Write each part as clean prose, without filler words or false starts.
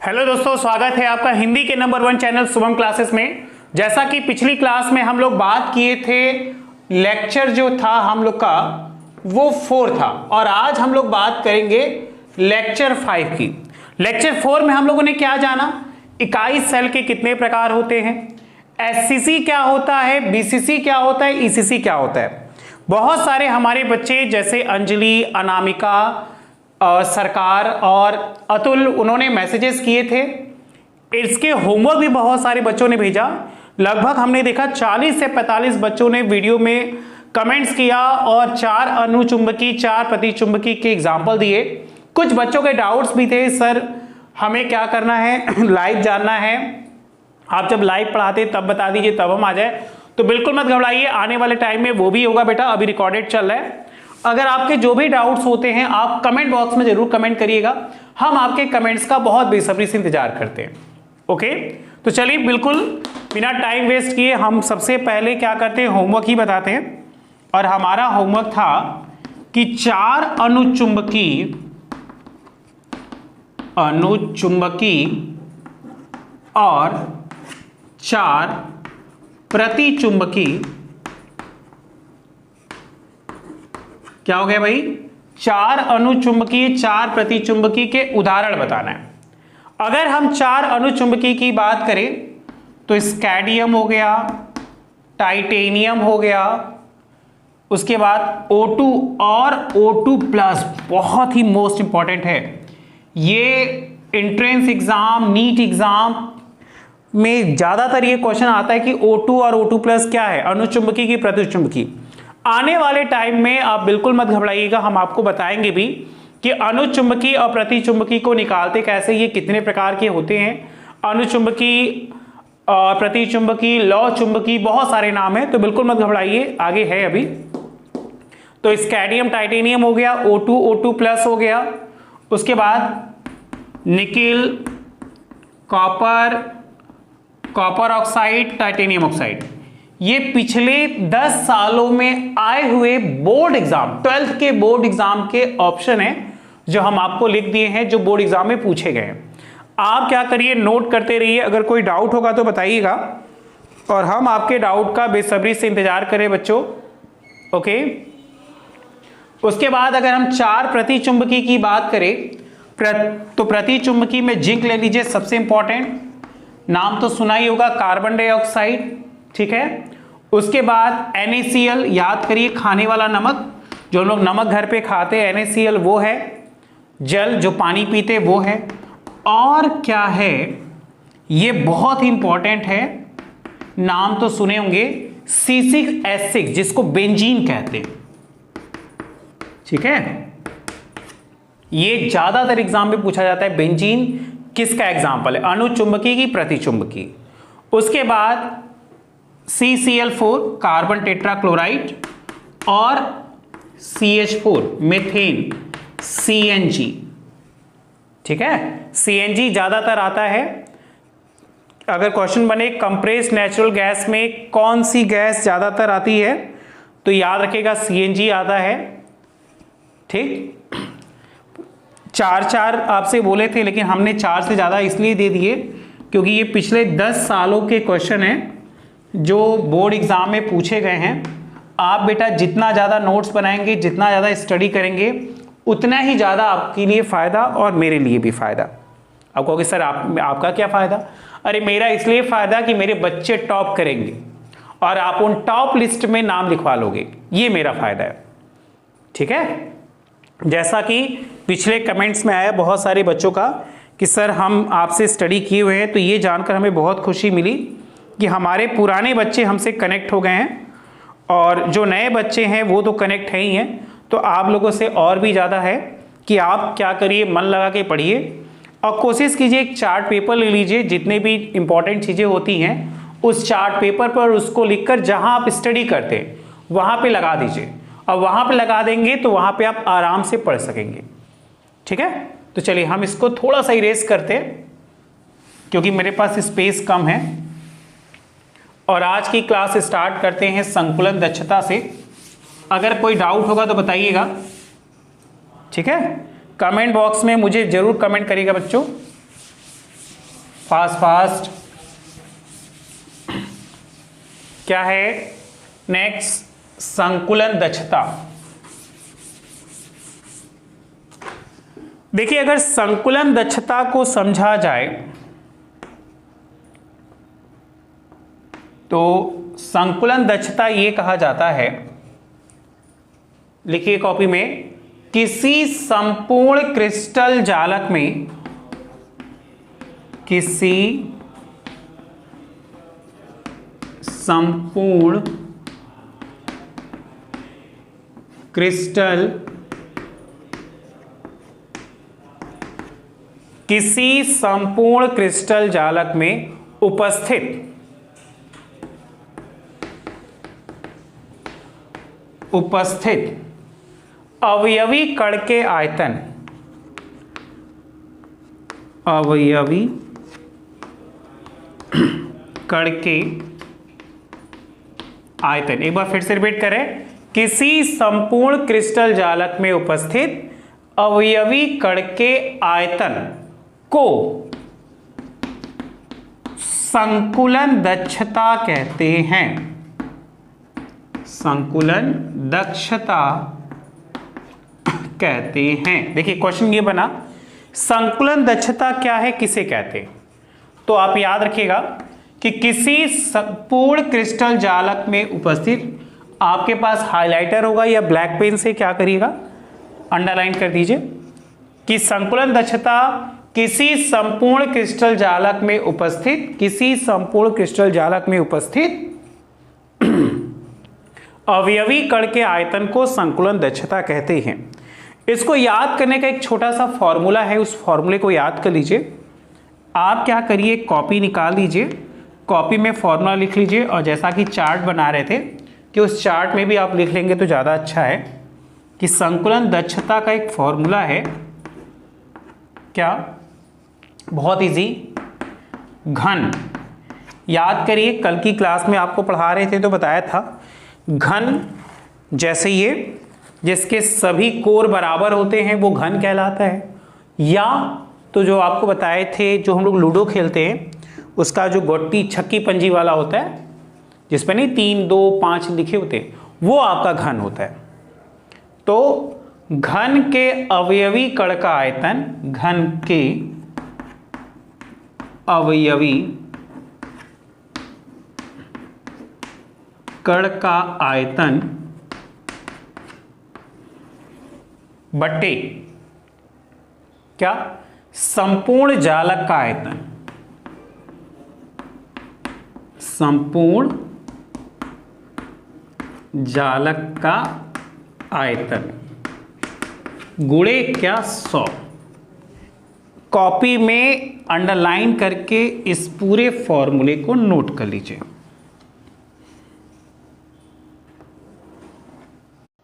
Hello दोस्तों, स्वागत है आपका हिंदी के नंबर 1 चैनल शुभम क्लासेस में। जैसा कि पिछली क्लास में हम लोग बात किए थे, लेक्चर जो था हम लोग का वो 4 था और आज हम लोग बात करेंगे लेक्चर 5 की। लेक्चर 4 में हम लोगों ने क्या जाना, इकाई सेल के कितने प्रकार होते हैं, एससीसी क्या होता है, बीसीसी क्या होता है, ईसीसी क्या होता है। बहुत सारे हमारे बच्चे जैसे अंजलि, अनामिका, सरकार और अतुल, उन्होंने मैसेजेस किए थे। इसके होमवर्क भी बहुत सारे बच्चों ने भेजा। लगभग हमने देखा 40 से 45 बच्चों ने वीडियो में कमेंट्स किया और 4 अनुचुंबकी 4 प्रतिचुंबकी के एग्जाम्पल दिए। कुछ बच्चों के डाउट्स भी थे, सर हमें क्या करना है, लाइव जानना है, आप जब लाइव पढ़ाते तब बता दीजिए तब हम आ जाए। तो बिल्कुल मत घबराइए, आने वाले टाइम में वो भी होगा बेटा, अभी रिकॉर्डेड चल रहा है। अगर आपके जो भी डाउट्स होते हैं आप कमेंट बॉक्स में जरूर कमेंट करिएगा, हम आपके कमेंट्स का बहुत बेसब्री से इंतजार करते हैं। ओके, तो चलिए बिल्कुल बिना टाइम वेस्ट किए हम सबसे पहले क्या करते हैं, होमवर्क ही बताते हैं। और हमारा होमवर्क था कि 4 अनुचुंबकी और 4 प्रतिचुंबकी, क्या हो गया भाई, 4 अनुचुंबकीय 4 प्रतिचुंबकी के उदाहरण बताना है। अगर हम 4 अनुचुंबकी की बात करें तो स्कैडियम हो गया, टाइटेनियम हो गया, उसके बाद O2 और O2+ बहुत ही मोस्ट इंपॉर्टेंट है। ये एंट्रेंस एग्जाम, नीट एग्जाम में ज्यादातर ये क्वेश्चन आता है कि O2 और O2+ क्या है, अनुचुंबकी की प्रतिचुंबकी। आने वाले टाइम में आप बिल्कुल मत घबराइएगा, हम आपको बताएंगे भी कि अनुचुंबकी और प्रतिचुंबकी को निकालते कैसे, ये कितने प्रकार के होते हैं। अनुचुंबकी, प्रतिचुंबकी, लौ चुंबकी, बहुत सारे नाम है, तो बिल्कुल मत घबराइए, आगे है अभी। तो स्कैडियम टाइटेनियम हो गया, O2 O2+ हो गया, उसके बाद nickel, copper oxide, titanium oxide. ये पिछले 10 सालों में आए हुए बोर्ड एग्जाम, 12th के बोर्ड एग्जाम के ऑप्शन है जो हम आपको लिख दिए हैं, जो बोर्ड एग्जाम में पूछे गए हैं। आप क्या करिए, नोट करते रहिए, अगर कोई डाउट होगा तो बताइएगा और हम आपके डाउट का बेसब्री से इंतजार करें बच्चों। ओके, उसके बाद अगर हम 4 प्रतिचुंबकी की बात करें तो प्रतिचुंबकी में जिंक ले लीजिए, सबसे इंपॉर्टेंट, नाम तो सुना ही होगा, कार्बन डाइऑक्साइड, ठीक है। उसके बाद NaCl, याद करिए, खाने वाला नमक, जो लोग नमक घर पे खाते हैं NaCl वो है। जल, जो पानी पीते वो है। और क्या है, ये बहुत ही इंपॉर्टेंट है, नाम तो सुने होंगे, C6H6, जिसको बेंजीन कहते हैं, ठीक है। ये ज्यादातर एग्जाम में पूछा जाता है, बेंजीन किसका एग्जाम्पल है, अनुचुंबकी की प्रतिचुंबकी। उसके बाद CCl4, कार्बन टेट्राक्लोराइड, और CH4 मीथेन, CNG, ठीक है। CNG ज्यादातर आता है। अगर क्वेश्चन बने कंप्रेस्ड नेचुरल गैस में कौन सी गैस ज्यादातर आती है, तो याद रखिएगा CNG आता है, ठीक। 4 आपसे बोले थे, लेकिन हमने 4 से ज्यादा इसलिए दे दिए क्योंकि ये पिछले 10 सालों के क्वेश्चन हैं जो बोर्ड एग्जाम में पूछे गए हैं। आप बेटा जितना ज़्यादा नोट्स बनाएंगे, जितना ज़्यादा स्टडी करेंगे, उतना ही ज़्यादा आपके लिए फ़ायदा और मेरे लिए भी फ़ायदा। आप कहोगे सर आपका क्या फ़ायदा? अरे मेरा इसलिए फ़ायदा कि मेरे बच्चे टॉप करेंगे और आप उन टॉप लिस्ट में नाम लिखवा लोगे, ये मेरा फ़ायदा है, ठीक है। जैसा कि पिछले कमेंट्स में आया बहुत सारे बच्चों का कि सर हम आपसे स्टडी किए हुए हैं, तो ये जानकर हमें बहुत खुशी मिली कि हमारे पुराने बच्चे हमसे कनेक्ट हो गए हैं और जो नए बच्चे हैं वो तो कनेक्ट है ही हैं। तो आप लोगों से और भी ज़्यादा है कि आप क्या करिए, मन लगा के पढ़िए और कोशिश कीजिए, एक चार्ट पेपर ले लीजिए, जितने भी इंपॉर्टेंट चीज़ें होती हैं उस चार्ट पेपर पर उसको लिखकर जहाँ आप स्टडी करते हैं वहाँ पे लगा दीजिए, और वहाँ पे लगा देंगे तो वहाँ पे आप आराम से पढ़ सकेंगे, ठीक है। तो चलिए हम इसको थोड़ा सा इरेज करते हैं क्योंकि मेरे पास स्पेस कम है, और आज की क्लास स्टार्ट करते हैं संकुलन दक्षता से। अगर कोई डाउट होगा तो बताइएगा, ठीक है। कमेंट बॉक्स में मुझे जरूर कमेंट करिएगा बच्चों। फास्ट क्या है? नेक्स्ट संकुलन दक्षता। देखिए, अगर संकुलन दक्षता को समझा जाए तो संकुलन दक्षता ये कहा जाता है, लिखिए कॉपी में, किसी संपूर्ण क्रिस्टल जालक में, किसी संपूर्ण क्रिस्टल, किसी संपूर्ण क्रिस्टल जालक में उपस्थित अवयवी कण के आयतन, अवयवी कण के आयतन, एक बार फिर से रिपीट करें, किसी संपूर्ण क्रिस्टल जालक में उपस्थित अवयवी कण के आयतन को संकुलन दक्षता कहते हैं। संकुलन दक्षता कहते हैं। देखिए क्वेश्चन ये बना, संकुलन दक्षता क्या है, किसे कहते हैं? तो आप याद रखिएगा कि किसी पूर्ण क्रिस्टल जालक में उपस्थित, आपके पास हाइलाइटर होगा या ब्लैक पेन से क्या करिएगा, अंडरलाइन कर दीजिए कि संकुलन दक्षता किसी संपूर्ण क्रिस्टल जालक में उपस्थित, किसी संपूर्ण क्रिस्टल जालक में उपस्थित अवयवी कण के आयतन को संकुलन दक्षता कहते हैं। इसको याद करने का एक छोटा सा फॉर्मूला है, उस फॉर्मूले को याद कर लीजिए। आप क्या करिए, कॉपी निकाल लीजिए, कॉपी में फॉर्मूला लिख लीजिए, और जैसा कि चार्ट बना रहे थे कि उस चार्ट में भी आप लिख लेंगे तो ज़्यादा अच्छा है कि संकुलन दक्षता का एक फॉर्मूला है, क्या, बहुत इजी, घन। याद करिए, कल की क्लास में आपको पढ़ा रहे थे तो बताया था, घन जैसे ये जिसके सभी कोर बराबर होते हैं वो घन कहलाता है, या तो जो आपको बताए थे जो हम लोग लूडो खेलते हैं उसका जो गोटी छक्की पंजी वाला होता है जिसपे नहीं 3 2 5 लिखे होते हैं, वो आपका घन होता है। तो घन के अवयवी कण का आयतन, घन के अवयवी कण का आयतन बटे क्या, संपूर्ण जालक का आयतन, संपूर्ण जालक का आयतन गुणे क्या 100। कॉपी में अंडरलाइन करके इस पूरे फॉर्मूले को नोट कर लीजिए।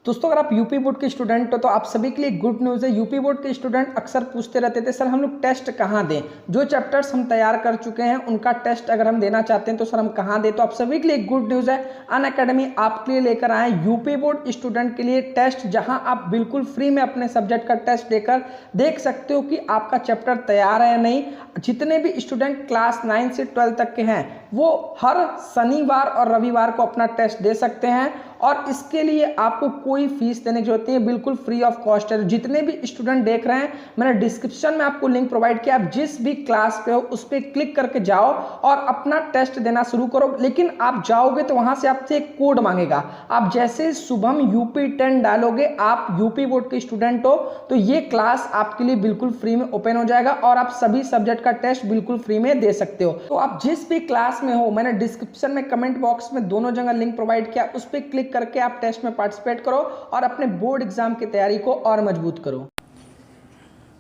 दोस्तों, अगर आप यूपी बोर्ड के स्टूडेंट हो तो आप सभी के लिए गुड न्यूज़ है। यूपी बोर्ड के स्टूडेंट अक्सर पूछते रहते थे सर हम लोग टेस्ट कहाँ दें, जो चैप्टर्स हम तैयार कर चुके हैं उनका टेस्ट अगर हम देना चाहते हैं तो सर हम कहाँ दें। तो आप सभी के लिए गुड न्यूज़ है, अनअकैडमी आपके लिए लेकर आए यूपी बोर्ड स्टूडेंट के लिए टेस्ट, जहाँ आप बिल्कुल फ्री में अपने सब्जेक्ट का टेस्ट देकर देख सकते हो कि आपका चैप्टर तैयार है या नहीं। जितने भी स्टूडेंट क्लास 9 से 12 तक के हैं वो हर शनिवार और रविवार को अपना टेस्ट दे सकते हैं, और इसके लिए आपको कोई फीस देने की जरूरत नहीं है, बिल्कुल फ्री ऑफ कॉस्ट है। जितने भी स्टूडेंट देख रहे हैं, मैंने डिस्क्रिप्शन में आपको लिंक प्रोवाइड किया, आप जिस भी क्लास पे हो उस पर क्लिक करके जाओ और अपना टेस्ट देना शुरू करो। लेकिन आप जाओगे तो वहां से आपसे एक कोड मांगेगा, आप जैसे शुभम UP10 डालोगे, आप यूपी बोर्ड के स्टूडेंट हो तो ये क्लास आपके लिए बिल्कुल फ्री में ओपन हो जाएगा और आप सभी सब्जेक्ट का टेस्ट बिल्कुल फ्री में दे सकते हो। तो आप जिस भी क्लास में हो, मैंने डिस्क्रिप्शन में कमेंट बॉक्स में दोनों जगह लिंक प्रोवाइड किया, उस पर क्लिक करके आप टेस्ट में पार्टिसिपेट करो और अपने बोर्ड एग्जाम की तैयारी को और मजबूत करो।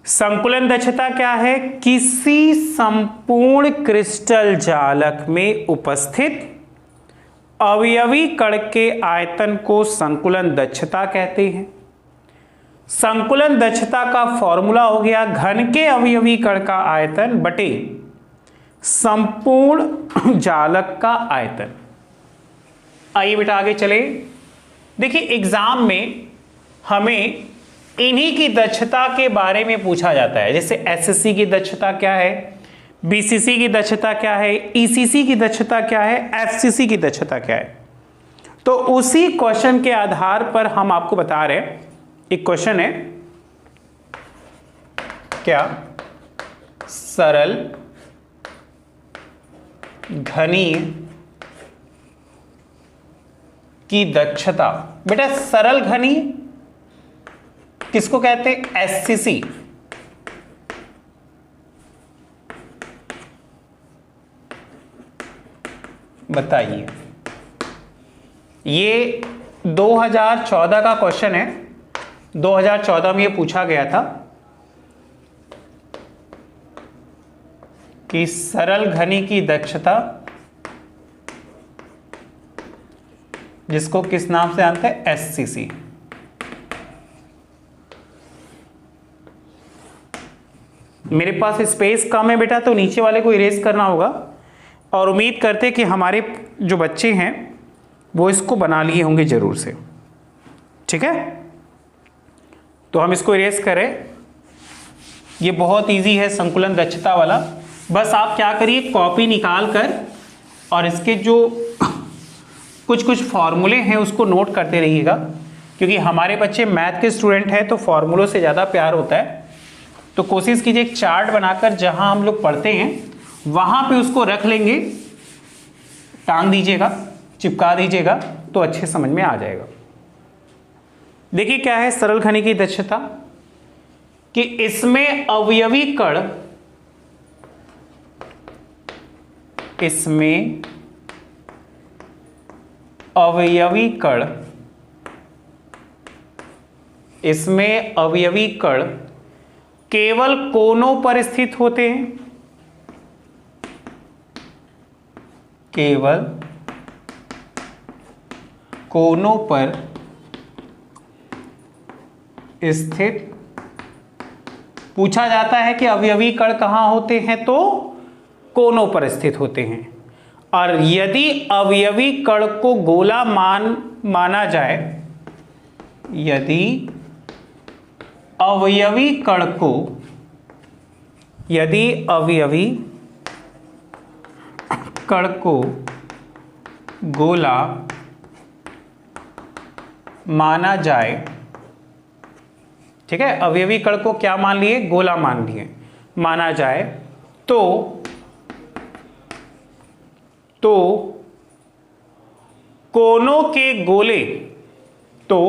संकुलन दक्षता क्या है, किसी संपूर्ण क्रिस्टल जालक में उपस्थित अवयवी कण के आयतन को संकुलन दक्षता कहते हैं। संकुलन दक्षता का फॉर्मूला हो गया घन के अवयवी कण का आयतन बटे संपूर्ण जालक का आयतन। आइए बेटा आगे चले। देखिए एग्जाम में हमें इन्हीं की दक्षता के बारे में पूछा जाता है। जैसे एसएससी की दक्षता क्या है, बीसीसी की दक्षता क्या है, ईसीसी की दक्षता क्या है, एफसीसी की दक्षता क्या है। तो उसी क्वेश्चन के आधार पर हम आपको बता रहे हैं, एक क्वेश्चन है क्या, सरल घनीय की दक्षता। बेटा सरल घनीय किसको कहते हैं, एससीसी। बताइए, ये 2014 का क्वेश्चन है, 2014 में ये पूछा गया था कि सरल घनी की दक्षता, जिसको किस नाम से जानते हैं, एससीसी। मेरे पास स्पेस कम है बेटा, तो नीचे वाले को इरेज करना होगा, और उम्मीद करते कि हमारे जो बच्चे हैं वो इसको बना लिए होंगे जरूर से। ठीक है, तो हम इसको इरेज करें। ये बहुत इजी है संकुलन दक्षता वाला। बस आप क्या करिए, कॉपी निकाल कर और इसके जो कुछ कुछ फॉर्मूले हैं उसको नोट करते रहिएगा, क्योंकि हमारे बच्चे मैथ के स्टूडेंट हैं तो फॉर्मूलों से ज़्यादा प्यार होता है। तो कोशिश कीजिए एक चार्ट बनाकर जहां हम लोग पढ़ते हैं वहां पे उसको रख लेंगे, टांग दीजिएगा, चिपका दीजिएगा, तो अच्छे समझ में आ जाएगा। देखिए क्या है सरल घनी की दक्षता, कि इसमें अवयवी कण, इसमें अवयवी कण, इसमें अवयवी कण केवल कोनों पर स्थित होते हैं, केवल कोनों पर स्थित। पूछा जाता है कि अवयवी कण कहां होते हैं, तो कोनों पर स्थित होते हैं। और यदि अवयवी कण को गोला माना जाए, यदि अवयवी कण को, यदि अवयवी कण को गोला माना जाए, ठीक है, अवयवी कण को क्या मान लिए, गोला मान लिए, माना जाए, तो कोनों के गोले, तो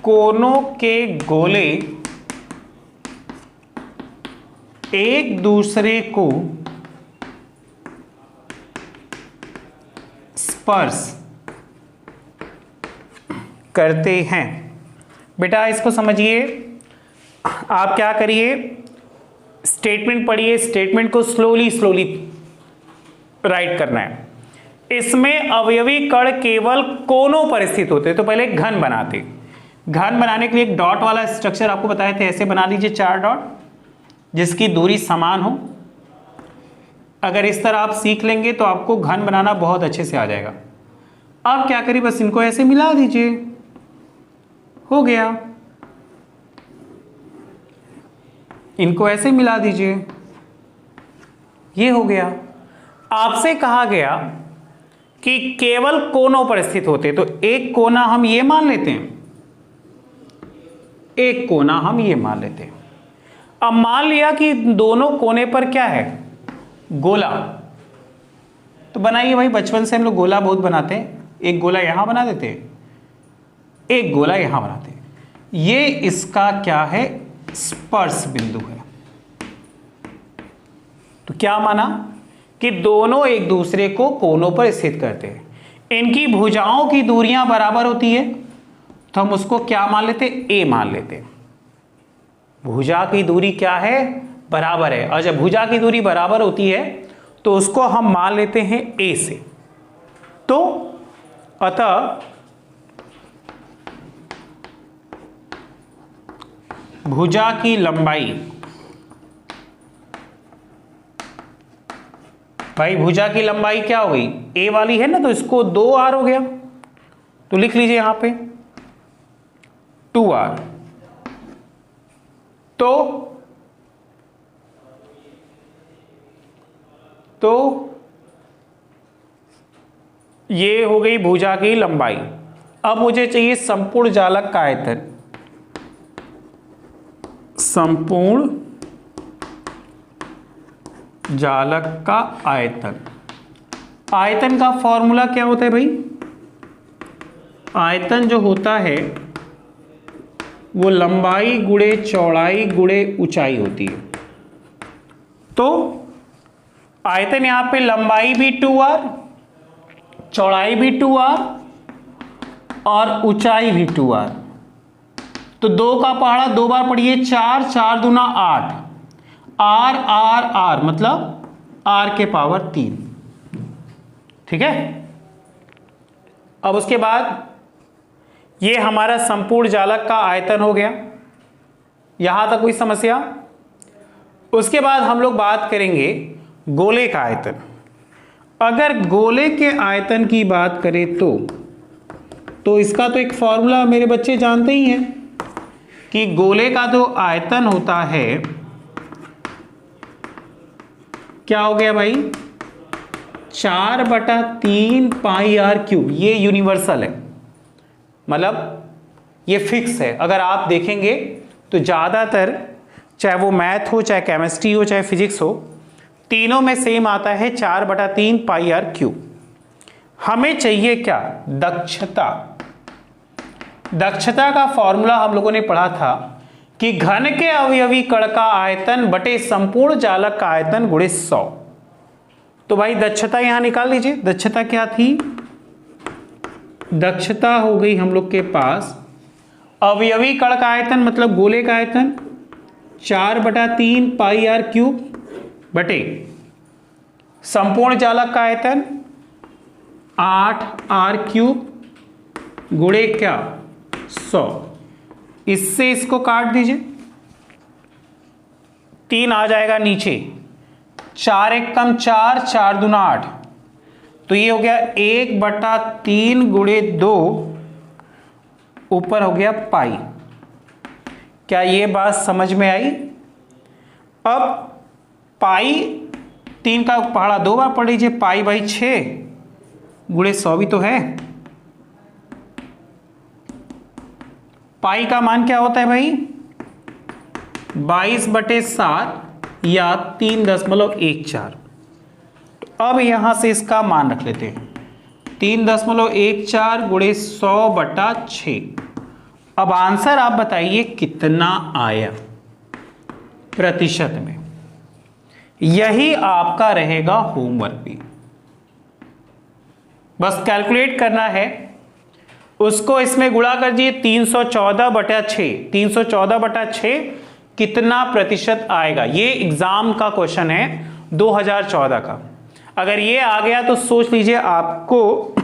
कोनों के गोले एक दूसरे को स्पर्श करते हैं। बेटा इसको समझिए, आप क्या करिए, स्टेटमेंट पढ़िए, स्टेटमेंट को स्लोली राइट करना है। इसमें अवयवी कण केवल कोनों पर स्थित होते हैं। तो पहले एक घन बनाते, घन बनाने के लिए एक डॉट वाला स्ट्रक्चर आपको बताए थे, ऐसे बना लीजिए 4 डॉट जिसकी दूरी समान हो। अगर इस तरह आप सीख लेंगे तो आपको घन बनाना बहुत अच्छे से आ जाएगा। अब क्या करिए, बस इनको ऐसे मिला दीजिए, हो गया। इनको ऐसे मिला दीजिए, ये हो गया। आपसे कहा गया कि केवल कोनों पर स्थित होते, तो एक कोना हम ये मान लेते हैं, एक कोना हम ये मान लेते हैं। अब मान लिया कि दोनों कोने पर क्या है, गोला। तो बनाइए भाई, बचपन से हम लोग गोला बहुत बनाते हैं। एक गोला यहां बना देते हैं, एक गोला यहां बनाते हैं। ये इसका क्या है, स्पर्श बिंदु है। तो क्या माना कि दोनों एक दूसरे को कोनों पर स्थित करते हैं। इनकी भुजाओं की दूरियां बराबर होती है, तो हम उसको क्या मान लेते, ए मान लेते। भुजा की दूरी क्या है, बराबर है। और जब भुजा की दूरी बराबर होती है तो उसको हम मान लेते हैं ए से। तो अतः भुजा की लंबाई, भाई भुजा की लंबाई क्या हो गई, ए वाली है ना, तो इसको 2r हो गया, तो लिख लीजिए यहां पे 2r। तो तो ये हो गई भुजा की लंबाई। अब मुझे चाहिए संपूर्ण जालक का आयतन। संपूर्ण जालक का आयतन, आयतन का फॉर्मूला क्या होता है भाई? आयतन जो होता है वो लंबाई गुणे चौड़ाई गुणे ऊंचाई होती है। तो आयतन यहां पे लंबाई भी 2r, चौड़ाई भी 2r और ऊंचाई भी 2r। तो 2 का पहाड़ा 2 बार पढ़िए, 4, 4 दूना 8, r r r मतलब r के पावर 3। ठीक है। अब उसके बाद ये हमारा संपूर्ण जालक का आयतन हो गया। यहां तक कोई समस्या? उसके बाद हम लोग बात करेंगे गोले का आयतन। अगर गोले के आयतन की बात करें तो इसका तो एक फॉर्मूला मेरे बच्चे जानते ही हैं कि गोले का जो आयतन होता है क्या हो गया भाई? 4/3 पाई r क्यूब। ये यूनिवर्सल है, मतलब ये फिक्स है। अगर आप देखेंगे तो ज़्यादातर चाहे वो मैथ हो, चाहे केमिस्ट्री हो, चाहे फिजिक्स हो, तीनों में सेम आता है 4/3 पाई r क्यूब। हमें चाहिए क्या? दक्षता। दक्षता का फॉर्मूला हम लोगों ने पढ़ा था कि घन के अवयवी कण का आयतन बटे संपूर्ण जालक का आयतन गुणे 100। तो भाई दक्षता यहां निकाल लीजिए। दक्षता क्या थी? दक्षता हो गई हम लोग के पास अवयवी कण का आयतन मतलब गोले का आयतन 4/3 पाई r क्यूब बटे संपूर्ण जालक का आयतन 8r क्यूब गुणे क्या? 100। इससे इसको काट दीजिए, 3 आ जाएगा नीचे, 4 एक कम 4, 4 दूना 8। तो ये हो गया 1/3 गुणे 2, ऊपर हो गया पाई। क्या ये बात समझ में आई? अब पाई 3 का पहाड़ा 2 बार पढ़ लीजिए, पाई बाई 6 गुणे 100 भी तो है। पाई का मान क्या होता है भाई? 22/7 या 3.14। अब यहां से इसका मान रख लेते हैं 3.14 गुणे 100/6। अब आंसर आप बताइए कितना आया प्रतिशत में? यही आपका रहेगा होमवर्क भी। बस कैलकुलेट करना है, उसको इसमें गुणा कर दिए 314/6। 314/6 कितना प्रतिशत आएगा? ये एग्जाम का क्वेश्चन है 2014 का। अगर ये आ गया तो सोच लीजिए आपको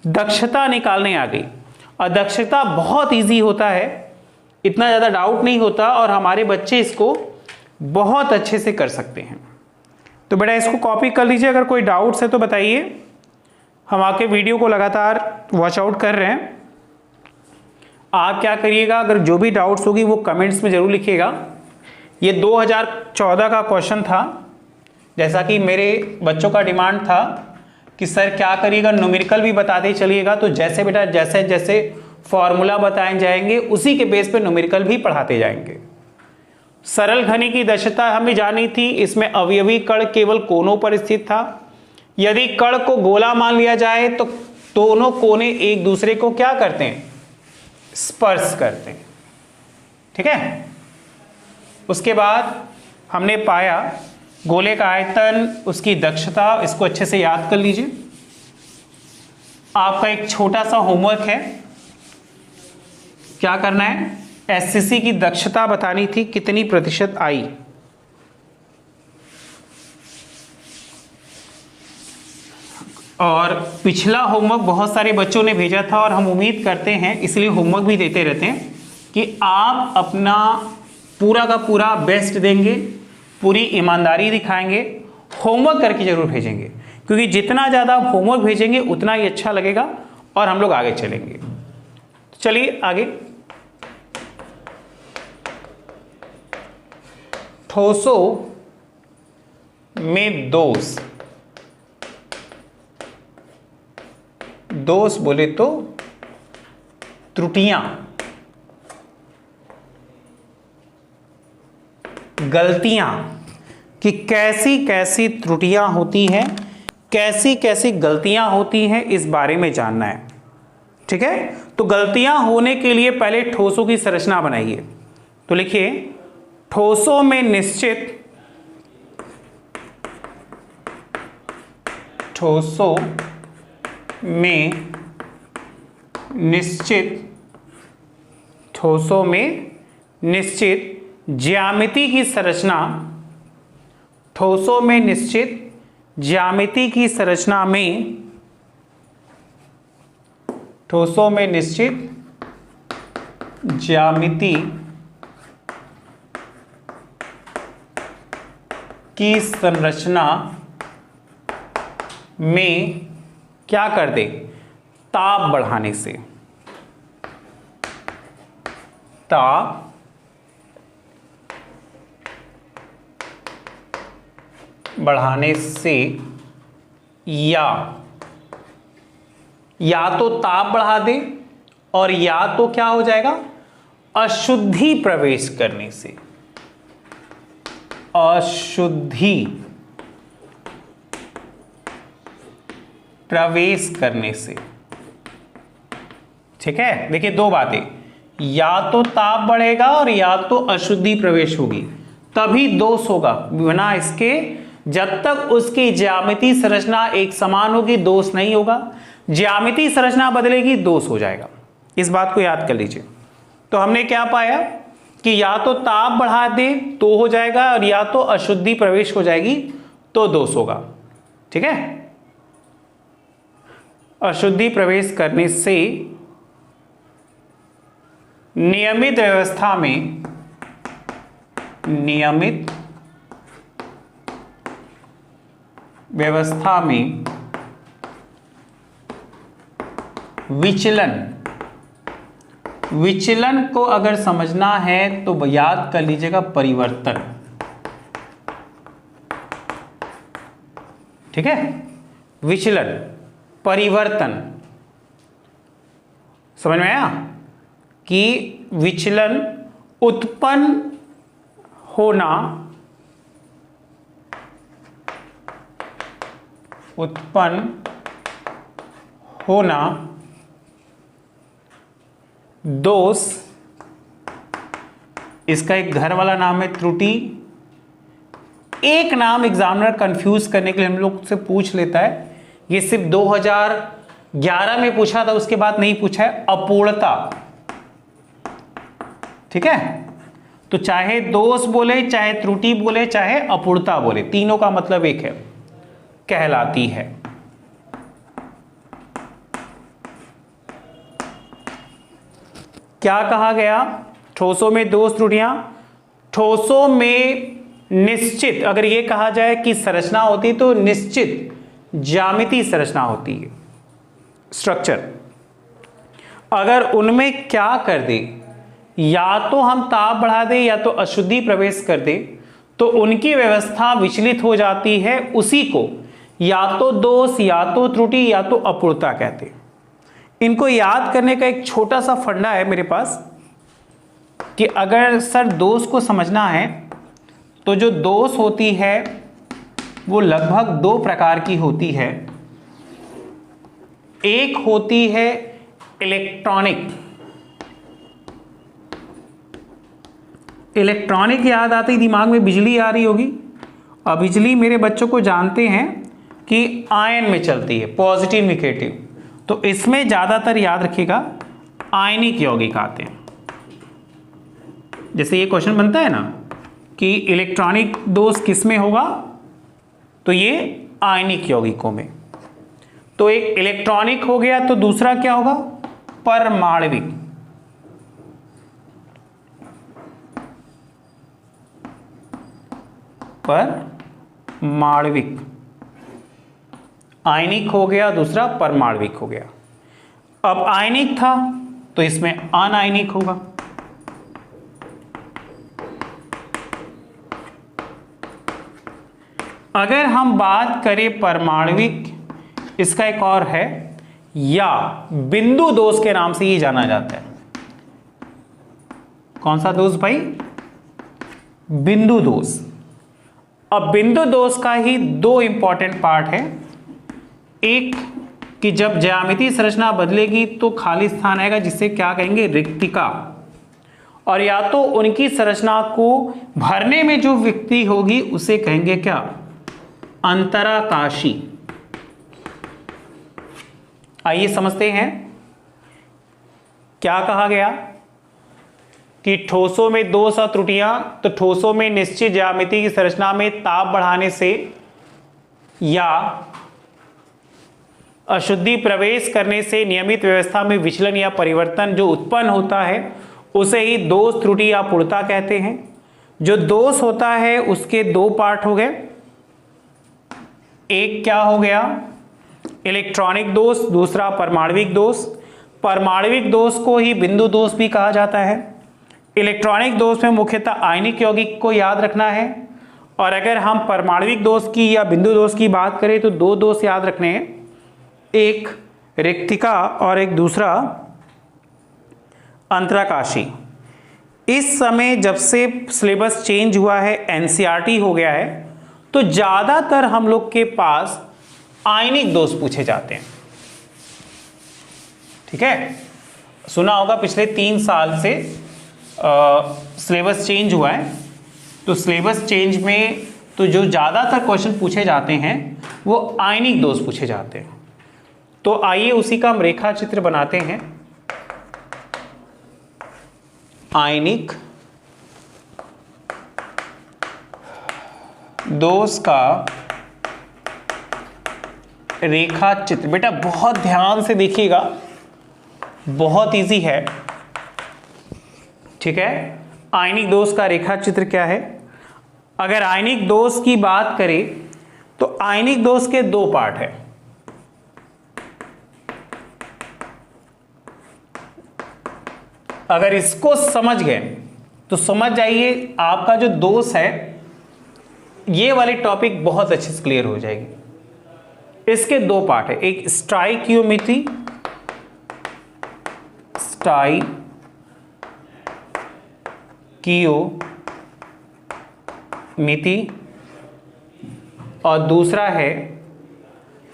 दक्षता निकालने आ गई। और दक्षता बहुत इजी होता है, इतना ज़्यादा डाउट नहीं होता और हमारे बच्चे इसको बहुत अच्छे से कर सकते हैं। तो बेटा इसको कॉपी कर लीजिए, अगर कोई डाउट्स है तो बताइए। हम आपके वीडियो को लगातार वॉच आउट कर रहे हैं। आप क्या करिएगा, अगर जो भी डाउट्स होगी वो कमेंट्स में जरूर लिखिएगा। ये 2014 का क्वेश्चन था। जैसा कि मेरे बच्चों का डिमांड था कि सर क्या करिएगा, न्यूमेरिकल भी बताते चलिएगा। तो जैसे बेटा जैसे जैसे फॉर्मूला बताए जाएंगे उसी के बेस पे न्यूमेरिकल भी पढ़ाते जाएंगे। सरल घनी की दक्षता हमें जानी थी, इसमें अवयवी कण केवल कोनों पर स्थित था। यदि कण को गोला मान लिया जाए तो दोनों कोने एक दूसरे को क्या करते हैं? स्पर्श करते हैं। ठीक है। उसके बाद हमने पाया गोले का आयतन, उसकी दक्षता, इसको अच्छे से याद कर लीजिए। आपका एक छोटा सा होमवर्क है, क्या करना है? एससीसी की दक्षता बतानी थी कितनी प्रतिशत आई। और पिछला होमवर्क बहुत सारे बच्चों ने भेजा था और हम उम्मीद करते हैं, इसलिए होमवर्क भी देते रहते हैं, कि आप अपना पूरा का पूरा बेस्ट देंगे, पूरी ईमानदारी दिखाएंगे, होमवर्क करके जरूर भेजेंगे। क्योंकि जितना ज़्यादा आप होमवर्क भेजेंगे उतना ही अच्छा लगेगा और हम लोग आगे चलेंगे। चलिए आगे। ठोसों में दोष दोष बोले तो त्रुटियां, गलतियां, कि कैसी कैसी त्रुटियां होती हैं, कैसी कैसी गलतियां होती हैं, इस बारे में जानना है। ठीक है, तो गलतियां होने के लिए पहले ठोसों की संरचना बनाइए। तो लिखिए, ठोसों में निश्चित, ठोसों में निश्चित, ठोसों में निश्चित ज्यामिति की संरचना, ठोसों में निश्चित ज्यामिति की संरचना में, ठोसों में निश्चित ज्यामिति की संरचना में क्या कर दे, ताप बढ़ाने से, ताप बढ़ाने से, या तो ताप बढ़ा दे और या तो क्या हो जाएगा, अशुद्धि प्रवेश करने से, अशुद्धि प्रवेश करने से। ठीक है, देखिए दो बातें, या तो ताप बढ़ेगा और या तो अशुद्धि प्रवेश होगी, तभी दोष होगा। बिना इसके जब तक उसकी ज्यामिति संरचना एक समान होगी दोष नहीं होगा, ज्यामिति संरचना बदलेगी दोष हो जाएगा। इस बात को याद कर लीजिए। तो हमने क्या पाया कि या तो ताप बढ़ा दे तो हो जाएगा और या तो अशुद्धि प्रवेश हो जाएगी तो दोष होगा। ठीक है, अशुद्धि प्रवेश करने से नियमित व्यवस्था में, नियमित व्यवस्था में विचलन, विचलन को अगर समझना है तो याद कर लीजिएगा परिवर्तन। ठीक है, विचलन, परिवर्तन, समझ में आया कि विचलन उत्पन्न होना, उत्पन्न होना दोष, इसका एक घर वाला नाम है त्रुटि। एक नाम एग्जामिनर कंफ्यूज करने के लिए हम लोग से पूछ लेता है, ये सिर्फ 2011 में पूछा था, उसके बाद नहीं पूछा है, अपूर्णता। ठीक है, तो चाहे दोष बोले, चाहे त्रुटि बोले, चाहे अपूर्णता बोले, तीनों का मतलब एक है, कहलाती है। क्या कहा गया, ठोसों में दोष त्रुटियां, ठोसों में निश्चित, अगर यह कहा जाए कि संरचना होती तो निश्चित ज्यामिति संरचना होती है, स्ट्रक्चर। अगर उनमें क्या कर दे, या तो हम ताप बढ़ा दे या तो अशुद्धि प्रवेश कर दे, तो उनकी व्यवस्था विचलित हो जाती है। उसी को या तो दोष, या तो त्रुटि, या तो अपूर्णता कहते हैं। इनको याद करने का एक छोटा सा फंडा है मेरे पास कि अगर सर दोष को समझना है तो जो दोष होती है वो लगभग दो प्रकार की होती है। एक होती है इलेक्ट्रॉनिक, इलेक्ट्रॉनिक याद आती दिमाग में बिजली आ रही होगी, और बिजली मेरे बच्चों को जानते हैं कि आयन में चलती है, पॉजिटिव निगेटिव। तो इसमें ज्यादातर याद रखिएगा आयनिक यौगिक आते हैं। जैसे ये क्वेश्चन बनता है ना कि इलेक्ट्रॉनिक दोष किस में होगा, तो ये आयनिक यौगिकों में। तो एक इलेक्ट्रॉनिक हो गया, तो दूसरा क्या होगा, परमाणविक। परमाणविक, आयनिक हो गया, दूसरा परमाणविक हो गया। अब आयनिक था तो इसमें अनायनिक होगा। अगर हम बात करें परमाणविक, इसका एक और है, या बिंदु दोष के नाम से ही जाना जाता है। कौन सा दोष भाई? बिंदु दोष। अब बिंदु दोष का ही दो इंपॉर्टेंट पार्ट है। एक कि जब ज्यामितीय संरचना बदलेगी तो खाली स्थान आएगा, जिसे क्या कहेंगे? रिक्तिका। और या तो उनकी संरचना को भरने में जो व्यक्ति होगी उसे कहेंगे क्या? अंतराकाशी। आइए समझते हैं क्या कहा गया कि ठोसों में दोष और त्रुटियां। तो ठोसों में निश्चित ज्यामिति की संरचना में ताप बढ़ाने से या अशुद्धि प्रवेश करने से नियमित व्यवस्था में विचलन या परिवर्तन जो उत्पन्न होता है उसे ही दोष, त्रुटि या पूर्णता कहते हैं। जो दोष होता है उसके दो पार्ट हो गए। एक क्या हो गया? इलेक्ट्रॉनिक दोष, दूसरा परमाणविक दोष। परमाणविक दोष को ही बिंदु दोष भी कहा जाता है। इलेक्ट्रॉनिक दोष में मुख्यतः आयनिक यौगिक को याद रखना है। और अगर हम परमाणविक दोष की या बिंदु दोष की बात करें तो दो दोष याद रखने हैं, एक रिक्तिका और एक दूसरा अंतराकाशी। इस समय जब से सिलेबस चेंज हुआ है, एनसीईआरटी हो गया है, तो ज्यादातर हम लोग के पास आयनिक दोष पूछे जाते हैं। ठीक है, सुना होगा पिछले 3 साल से सिलेबस चेंज हुआ है, तो सिलेबस चेंज में तो जो ज्यादातर क्वेश्चन पूछे जाते हैं वो आयनिक दोष पूछे जाते हैं। तो आइए उसी का हम रेखा चित्र बनाते हैं। आयनिक दोष का रेखा चित्र। बेटा बहुत ध्यान से देखिएगा, बहुत इजी है। ठीक है, आयनिक दोष का रेखा चित्र क्या है? अगर आयनिक दोष की बात करें तो आयनिक दोष के दो पार्ट है। अगर इसको समझ गए तो समझ जाइए आपका जो दोष है ये वाली टॉपिक बहुत अच्छे से क्लियर हो जाएगी। इसके दो पार्ट है, एक स्टाइकियोमेट्री, स्टाइकियोमेट्री, और दूसरा है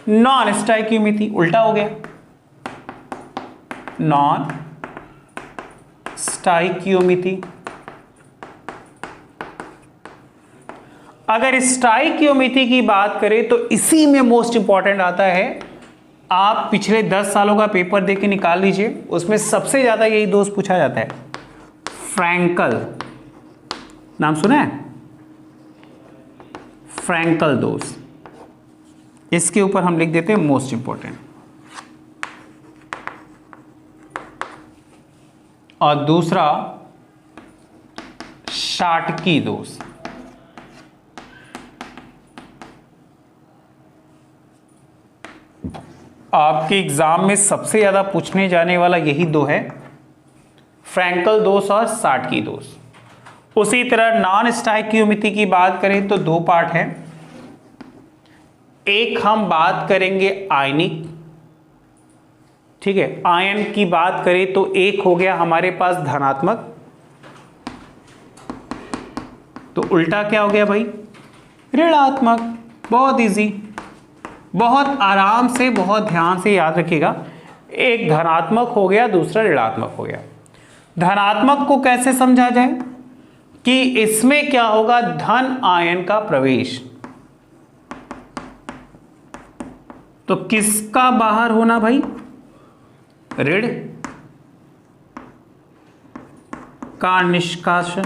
नॉन स्टाइकियोमेट्री। उल्टा हो गया, नॉन स्टाइकियोमेट्री। अगर स्टाइकियोमेट्री की बात करें तो इसी में मोस्ट इंपॉर्टेंट आता है। आप पिछले 10 सालों का पेपर देके निकाल लीजिए, उसमें सबसे ज्यादा यही दोष पूछा जाता है। फ्रैंकल, नाम सुना है? फ्रैंकल दोष। इसके ऊपर हम लिख देते हैं मोस्ट इंपॉर्टेंट। और दूसरा शाटकी दोष। आपके एग्जाम में सबसे ज्यादा पूछने जाने वाला यही दो है, फ्रैंकल दोष और शाटकी दोष। उसी तरह नॉन स्टाइकियोमेट्री की बात करें तो दो पार्ट है। एक हम बात करेंगे आयनिक, ठीक है, आयन की बात करें तो एक हो गया हमारे पास धनात्मक, तो उल्टा क्या हो गया भाई? ऋणात्मक। बहुत इजी, बहुत आराम से, बहुत ध्यान से याद रखिएगा। एक धनात्मक हो गया, दूसरा ऋणात्मक हो गया। धनात्मक को कैसे समझा जाए कि इसमें क्या होगा? धन आयन का प्रवेश। तो किसका बाहर होना भाई? ऋण का निष्कासन।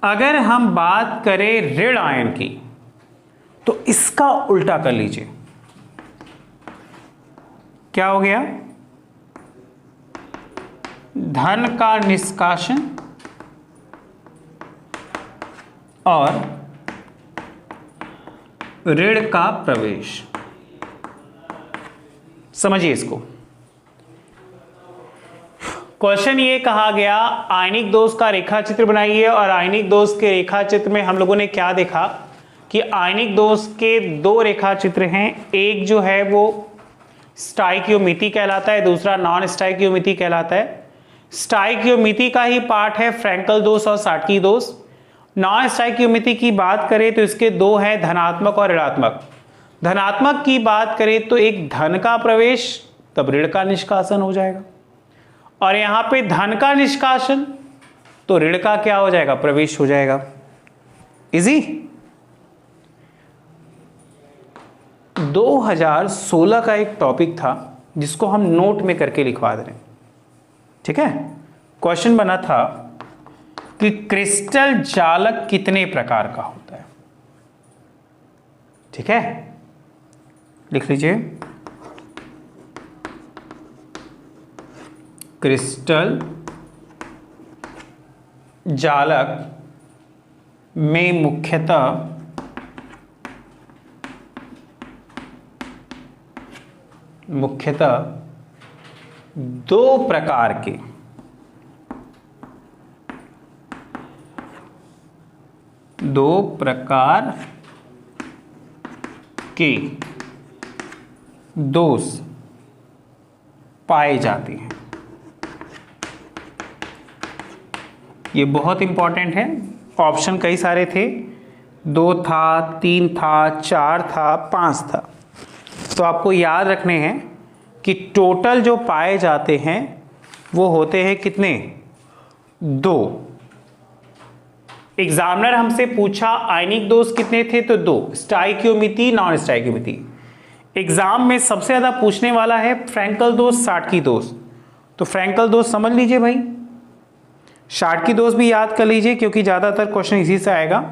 अगर हम बात करें ऋण आयन की तो इसका उल्टा कर लीजिए। क्या हो गया? धन का निष्कासन और ऋण का प्रवेश। समझिए इसको। क्वेश्चन ये कहा गया आयनिक दोष का रेखा चित्र बनाइए, और आयनिक दोष के रेखा चित्र में हम लोगों ने क्या देखा कि आयनिक दोष के दो रेखा चित्र हैं, एक जो है वो स्टाइकियोमिति कहलाता है, दूसरा नॉन स्टाइकियोमिति कहलाता है। स्टाइकियोमिति का ही पार्ट है फ्रैंकल दोष और साटकी दोष। नॉन स्टाइकियोमिति की बात करें तो इसके दो हैं, धनात्मक और ऋणात्मक। धनात्मक की बात करें तो एक धन का प्रवेश तब ऋण का निष्कासन हो जाएगा, और यहां पे धन का निष्कासन तो ऋण का क्या हो जाएगा, प्रवेश हो जाएगा। इजी। 2016 का एक टॉपिक था जिसको हम नोट में करके लिखवा दे रहे हैं, ठीक है। क्वेश्चन बना था कि क्रिस्टल जालक कितने प्रकार का होता है, ठीक है। लिख लीजिए, क्रिस्टल जालक में मुख्यतः दो प्रकार के दोष पाए जाते हैं। ये बहुत इंपॉर्टेंट है। ऑप्शन कई सारे थे, 2 था, 3 था, 4 था, 5 था। तो आपको याद रखने हैं कि टोटल जो पाए जाते हैं वो होते हैं कितने, 2। एग्जामिनर हमसे पूछा आयनिक दोष कितने थे, तो 2, स्टाइकियोमिति, नॉन स्टाइकियोमिति। एग्जाम में सबसे ज्यादा पूछने वाला है फ्रैंकल दोष, साटकी दोष। तो फ्रैंकल दोष समझ लीजिए भाई, साटकी दोष भी याद कर लीजिए क्योंकि ज्यादातर क्वेश्चन इसी से आएगा।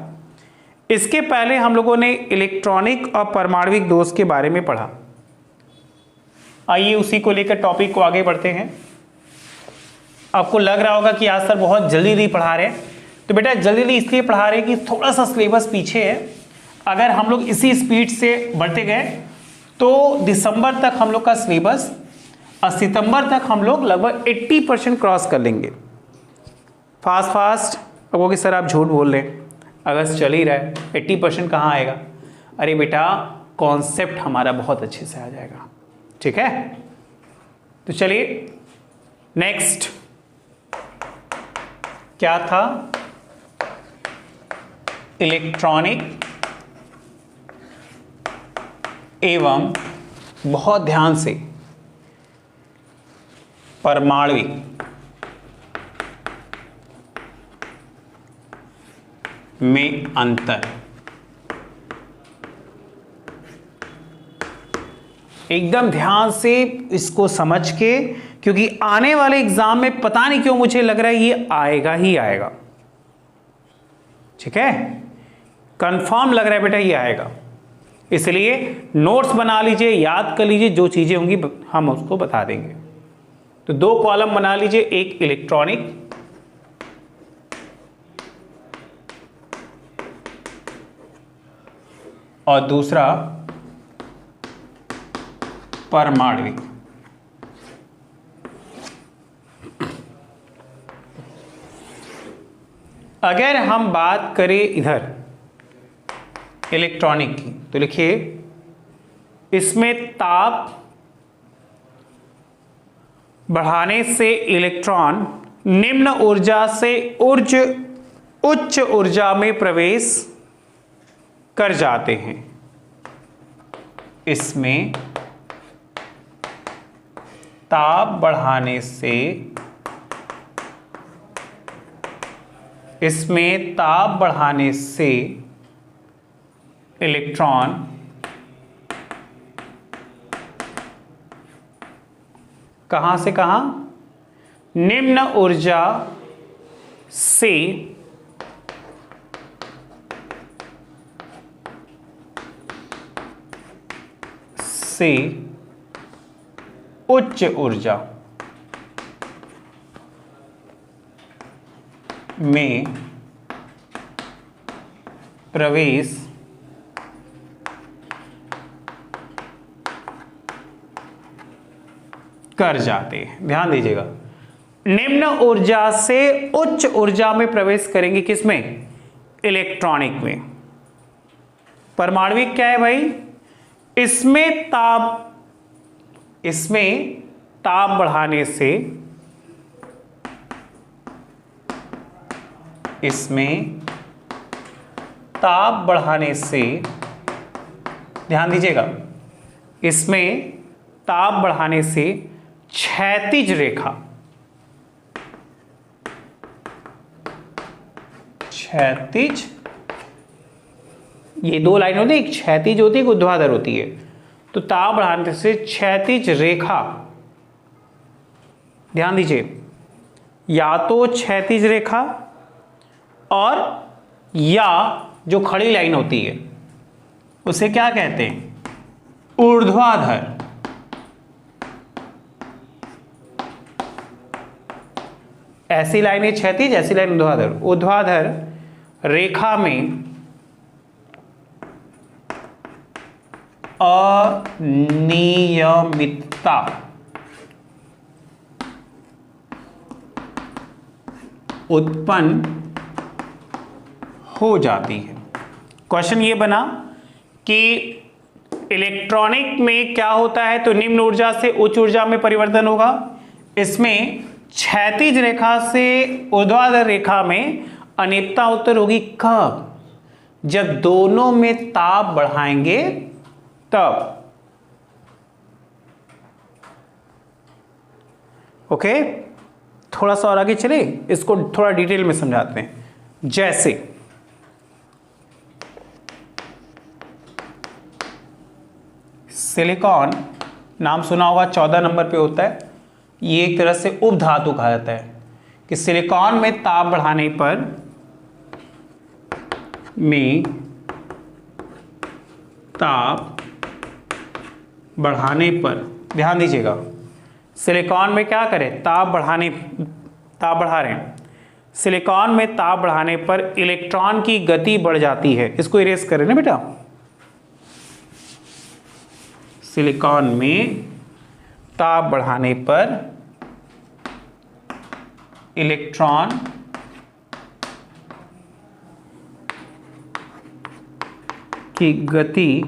इसके पहले हम लोगों ने इलेक्ट्रॉनिक और परमाणविक दोष के बारे में पढ़ा। आइए उसी को लेकर टॉपिक को आगे बढ़ते हैं। आपको लग रहा होगा कि आज सर बहुत जल्दी पढ़ा रहे हैं, तो बेटा जल्दी इसलिए पढ़ा रहे हैं कि थोड़ा सा सिलेबस पीछे है। अगर हम लोग इसी स्पीड से बढ़ते गए तो दिसंबर तक हम लोग का सिलेबस और सितंबर तक हम लोग लगभग 80% क्रॉस कर लेंगे। फास्ट अब वो कि सर आप झूठ बोल रहे हैं, अगस्त चल ही रहा है, 80% कहाँ आएगा। अरे बेटा कॉन्सेप्ट हमारा बहुत अच्छे से आ जाएगा, ठीक है। तो चलिए नेक्स्ट क्या था, इलेक्ट्रॉनिक एवं बहुत ध्यान से परमाणविक में अंतर। एकदम ध्यान से इसको समझ के, क्योंकि आने वाले एग्जाम में पता नहीं क्यों मुझे लग रहा है ये आएगा ही आएगा, ठीक है। कंफर्म लग रहा है बेटा ये आएगा, इसलिए नोट्स बना लीजिए, याद कर लीजिए, जो चीजें होंगी हम उसको बता देंगे। तो 2 कॉलम बना लीजिए, एक इलेक्ट्रॉनिक और दूसरा परमाणविक। अगर हम बात करें इधर इलेक्ट्रॉनिक की, तो लिखिए इसमें ताप बढ़ाने से इलेक्ट्रॉन निम्न ऊर्जा से उच्च ऊर्जा में प्रवेश कर जाते हैं। इसमें ताप बढ़ाने से इलेक्ट्रॉन कहां से कहां, निम्न ऊर्जा से उच्च ऊर्जा में प्रवेश कर जाते हैं। ध्यान दीजिएगा, निम्न ऊर्जा से उच्च ऊर्जा में प्रवेश करेंगे, किसमें, इलेक्ट्रॉनिक में। परमाणविक क्या है भाई? इसमें ताप बढ़ाने से, ध्यान दीजिएगा, इसमें ताप बढ़ाने से क्षैतिज रेखा, ये दो लाइन होती है, एक क्षैतिज होती है, एक ऊर्ध्वाधर होती है। तो ताप बढ़ाने से क्षैतिज रेखा, ध्यान दीजिए, या तो क्षैतिज रेखा और या जो खड़ी लाइन होती है उसे क्या कहते हैं? ऊर्ध्वाधर। ऐसी लाइन है क्षैतिज, ऐसी लाइन ऊर्ध्वाधर। ऊर्ध्वाधर रेखा में अनियमितता उत्पन्न हो जाती है। क्वेश्चन ये बना कि इलेक्ट्रॉनिक में क्या होता है, तो निम्न ऊर्जा से उच्च ऊर्जा में परिवर्तन होगा। इसमें क्षैतिज रेखा से ऊर्ध्वाधर रेखा में अनियमितता उत्तर होगी। कब? जब दोनों में ताप बढ़ाएंगे तब। ओके, थोड़ा सा और आगे चले, इसको थोड़ा डिटेल में समझाते हैं। जैसे सिलिकॉन, नाम सुना होगा, 14 नंबर पे होता है। ये एक तरह से उपधातु कहा जाता है कि सिलिकॉन में ताप बढ़ाने पर ध्यान दीजिएगा, सिलिकॉन में क्या करें? ताप बढ़ा रहे हैं। सिलिकॉन में ताप बढ़ाने पर इलेक्ट्रॉन की गति बढ़ जाती है। इसको इरेज करें ना बेटा। सिलिकॉन में ताप बढ़ाने पर इलेक्ट्रॉन की गति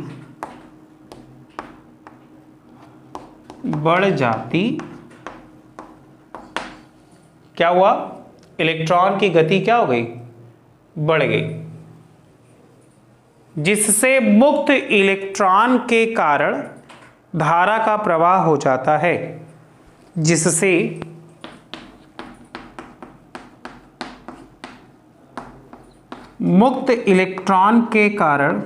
बढ़ जाती, क्या हुआ? इलेक्ट्रॉन की गति क्या हो गई? बढ़ गई, जिससे मुक्त इलेक्ट्रॉन के कारण धारा का प्रवाह हो जाता है। जिससे मुक्त इलेक्ट्रॉन के कारण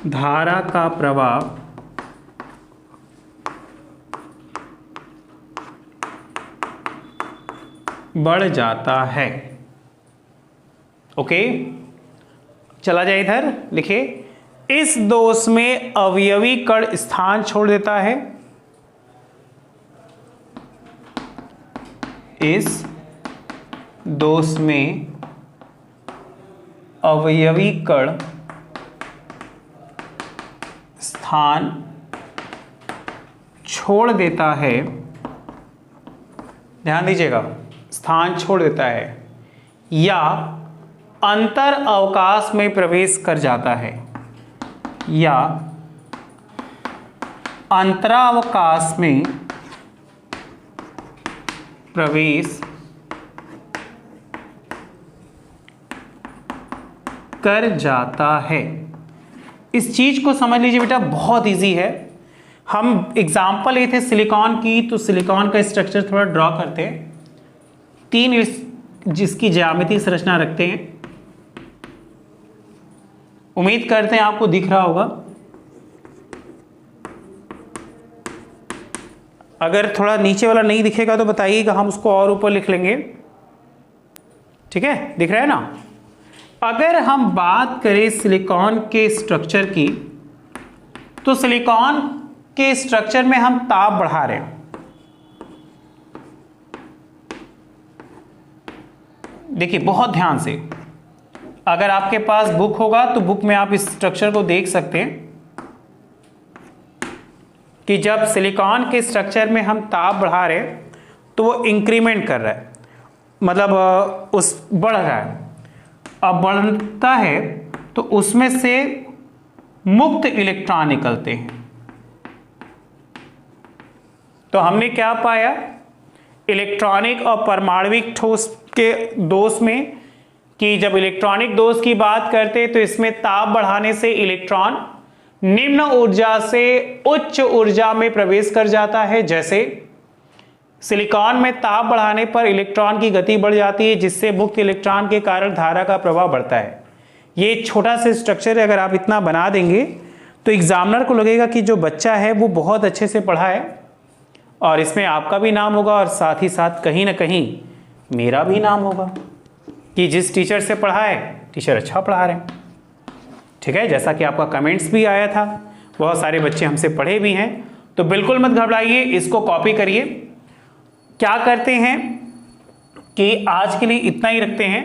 धारा का प्रवाह बढ़ जाता है। ओके, चला जाए इधर, लिखिए, इस दोष में अवयवी कण स्थान छोड़ देता है। इस दोष में अवयवी कण स्थान छोड़ देता है। ध्यान दीजिएगा, स्थान छोड़ देता है या अंतर अवकाश में प्रवेश कर जाता है, या अंतरावकाश में प्रवेश कर जाता है। इस चीज को समझ लीजिए बेटा, बहुत इजी है। हम एग्जाम्पल लिए थे सिलिकॉन की, तो सिलिकॉन का स्ट्रक्चर थोड़ा ड्रॉ करते हैं। 3 जिसकी ज्यामितीय संरचना रखते हैं। उम्मीद करते हैं आपको दिख रहा होगा। अगर थोड़ा नीचे वाला नहीं दिखेगा तो बताइएगा, हम उसको और ऊपर लिख लेंगे। ठीक है, दिख रहा है ना? अगर हम बात करें सिलिकॉन के स्ट्रक्चर की, तो सिलिकॉन के स्ट्रक्चर में हम ताप बढ़ा रहे हैं। देखिए बहुत ध्यान से, अगर आपके पास बुक होगा तो बुक में आप इस स्ट्रक्चर को देख सकते हैं कि जब सिलिकॉन के स्ट्रक्चर में हम ताप बढ़ा रहे हैं तो वो इंक्रीमेंट कर रहा है, मतलब बढ़ रहा है। अब बढ़ता है तो उसमें से मुक्त इलेक्ट्रॉन निकलते हैं। तो हमने क्या पाया, इलेक्ट्रॉनिक और परमाणविक ठोस के दोष में कि जब इलेक्ट्रॉनिक दोष की बात करते तो इसमें ताप बढ़ाने से इलेक्ट्रॉन निम्न ऊर्जा से उच्च ऊर्जा में प्रवेश कर जाता है। जैसे सिलिकॉन में ताप बढ़ाने पर इलेक्ट्रॉन की गति बढ़ जाती है, जिससे मुक्त इलेक्ट्रॉन के कारण धारा का प्रवाह बढ़ता है। ये छोटा सा स्ट्रक्चर है, अगर आप इतना बना देंगे तो एग्जामिनर को लगेगा कि जो बच्चा है वो बहुत अच्छे से पढ़ा है, और इसमें आपका भी नाम होगा और साथ ही साथ कहीं ना कहीं मेरा भी नाम होगा कि जिस टीचर से पढ़ा है टीचर अच्छा पढ़ा रहे हैं। ठीक है, जैसा कि आपका कमेंट्स भी आया था, बहुत सारे बच्चे हमसे पढ़े भी हैं, तो बिल्कुल मत घबराइए, इसको कॉपी करिए। क्या करते हैं कि आज के लिए इतना ही रखते हैं,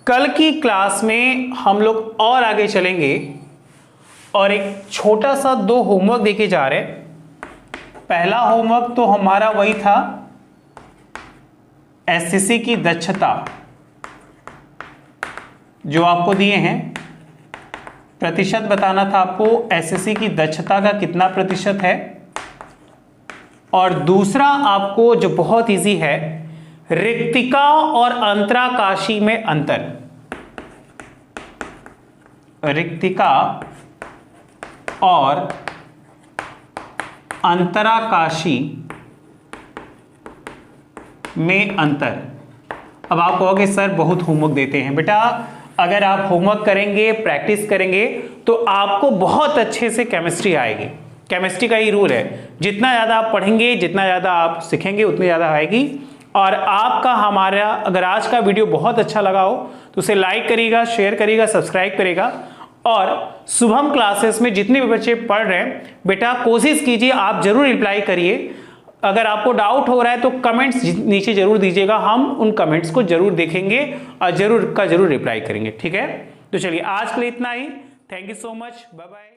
कल की क्लास में हम लोग और आगे चलेंगे और एक छोटा सा 2 होमवर्क देके जा रहे हैं। पहला होमवर्क तो हमारा वही था एसएससी की दक्षता, जो आपको दिए हैं, प्रतिशत बताना था आपको एसएससी की दक्षता का कितना प्रतिशत है। और दूसरा आपको जो बहुत इजी है, रिक्तिका और अंतराकाशी में अंतर। रिक्तिका और अंतराकाशी में अंतर। अब आप कहोगे सर बहुत होमवर्क देते हैं। बेटा अगर आप होमवर्क करेंगे, प्रैक्टिस करेंगे, तो आपको बहुत अच्छे से केमिस्ट्री आएगी। केमिस्ट्री का ही रूल है, जितना ज़्यादा आप पढ़ेंगे, जितना ज़्यादा आप सीखेंगे, उतनी ज़्यादा आएगी। और आपका हमारा अगर आज का वीडियो बहुत अच्छा लगा हो तो उसे लाइक करिएगा, शेयर करिएगा, सब्सक्राइब करिएगा। और शुभम क्लासेस में जितने भी बच्चे पढ़ रहे हैं, बेटा कोशिश कीजिए, आप जरूर रिप्लाई करिए। अगर आपको डाउट हो रहा है तो कमेंट्स नीचे जरूर दीजिएगा, हम उन कमेंट्स को जरूर देखेंगे और जरूर रिप्लाई करेंगे। ठीक है, तो चलिए आज के लिए इतना ही। Thank you so much, bye bye.